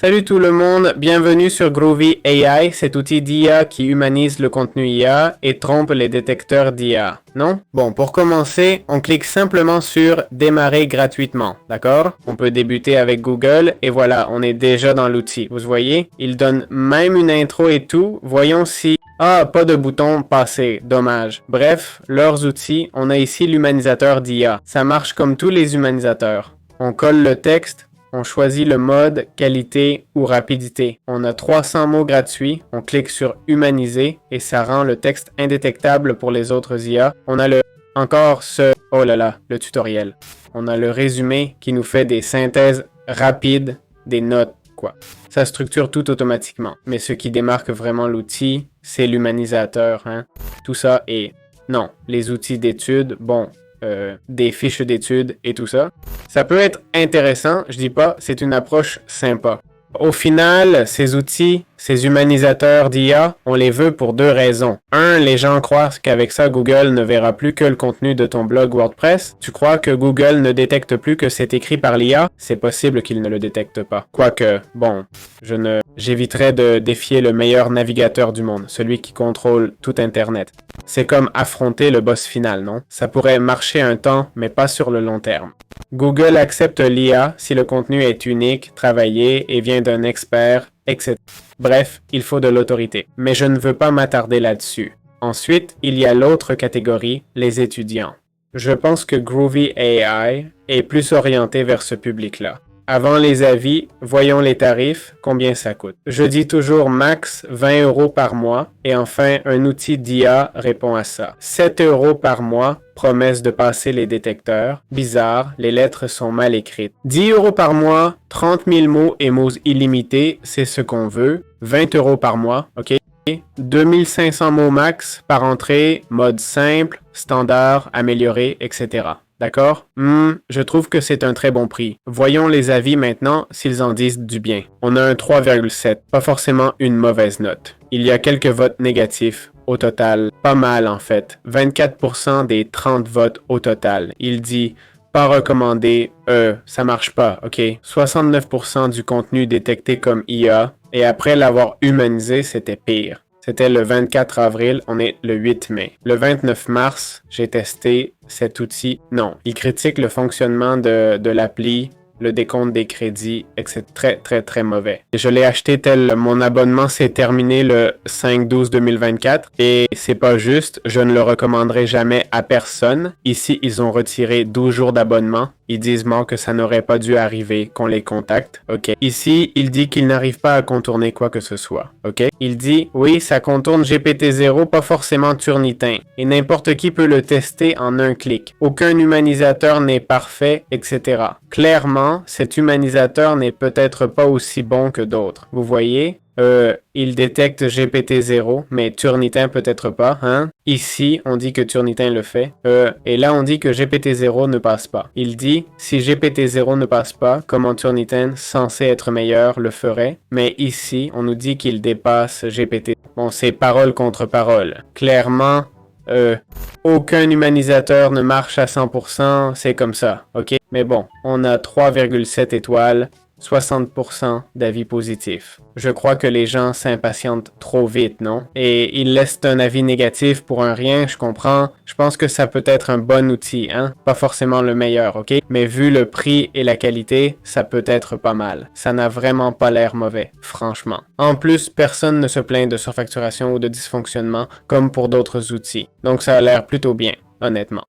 Salut tout le monde, bienvenue sur Groovy AI, cet outil d'IA qui humanise le contenu IA et trompe les détecteurs d'IA, non? Bon, pour commencer, on clique simplement sur Démarrer gratuitement, d'accord? On peut débuter avec Google et voilà, on est déjà dans l'outil. Vous voyez? Il donne même une intro et tout. Voyons si... Ah, pas de bouton passer, dommage. Bref, leurs outils, on a ici l'humanisateur d'IA. Ça marche comme tous les humanisateurs. On colle le texte. On choisit le mode, qualité ou rapidité. On a 300 mots gratuits. On clique sur humaniser et ça rend le texte indétectable pour les autres IA. On a oh là là, le tutoriel. On a le résumé qui nous fait des synthèses rapides, des notes, quoi. Ça structure tout automatiquement. Mais ce qui démarque vraiment l'outil, c'est l'humanisateur, hein. Tout ça et non, les outils d'études, bon, des fiches d'études et tout ça. Ça peut être intéressant, je dis pas, c'est une approche sympa. Au final, ces outils, ces humanisateurs d'IA, on les veut pour deux raisons. Un, les gens croient qu'avec ça, Google ne verra plus que le contenu de ton blog WordPress. Tu crois que Google ne détecte plus que c'est écrit par l'IA? C'est possible qu'il ne le détecte pas. Quoique, bon, j'éviterai de défier le meilleur navigateur du monde, celui qui contrôle tout Internet. C'est comme affronter le boss final, non? Ça pourrait marcher un temps, mais pas sur le long terme. Google accepte l'IA si le contenu est unique, travaillé et vient d'un expert, etc. Bref, il faut de l'autorité. Mais je ne veux pas m'attarder là-dessus. Ensuite, il y a l'autre catégorie, les étudiants. Je pense que Groovy AI est plus orienté vers ce public-là. Avant les avis, voyons les tarifs, combien ça coûte. Je dis toujours max 20 € par mois et enfin un outil d'IA répond à ça. 7 € par mois, promesse de passer les détecteurs. Bizarre, les lettres sont mal écrites. 10 € par mois, 30 000 mots et mots illimités, c'est ce qu'on veut. 20 € par mois, ok? 2500 mots max par entrée, mode simple, standard, amélioré, etc. D'accord? Je trouve que c'est un très bon prix. Voyons les avis maintenant s'ils en disent du bien. On a un 3,7, pas forcément une mauvaise note. Il y a quelques votes négatifs. Au total, pas mal en fait. 24% des 30 votes au total. Il dit pas recommandé, ça marche pas, ok? 69% du contenu détecté comme IA, et après l'avoir humanisé, c'était pire. C'était le 24 avril, on est le 8 mai. Le 29 mars, j'ai testé cet outil. Non, il critique le fonctionnement de l'appli, le décompte des crédits, et c'est très mauvais. Je l'ai acheté tel mon abonnement s'est terminé le 5/12/2024 et c'est pas juste, je ne le recommanderai jamais à personne. Ici, ils ont retiré 12 jours d'abonnement. Ils disent moi que ça n'aurait pas dû arriver, qu'on les contacte, ok? Ici, il dit qu'il n'arrive pas à contourner quoi que ce soit, ok? Il dit, oui, ça contourne GPT-0, pas forcément Turnitin. Et n'importe qui peut le tester en un clic. Aucun humanisateur n'est parfait, etc. Clairement, cet humanisateur n'est peut-être pas aussi bon que d'autres. Vous voyez? Il détecte GPT-0, mais Turnitin peut-être pas, hein? Ici, on dit que Turnitin le fait. Et là, on dit que GPT-0 ne passe pas. Il dit, si GPT-0 ne passe pas, comment Turnitin, censé être meilleur, le ferait? Mais ici, on nous dit qu'il dépasse GPT. Bon, c'est parole contre parole. Clairement, aucun humanisateur ne marche à 100%, c'est comme ça, ok? Mais bon, on a 3,7 étoiles. 60% d'avis positifs. Je crois que les gens s'impatientent trop vite, non? Et ils laissent un avis négatif pour un rien, je comprends. Je pense que ça peut être un bon outil, hein? Pas forcément le meilleur, ok? Mais vu le prix et la qualité, ça peut être pas mal. Ça n'a vraiment pas l'air mauvais, franchement. En plus, personne ne se plaint de surfacturation ou de dysfonctionnement, comme pour d'autres outils. Donc ça a l'air plutôt bien, honnêtement.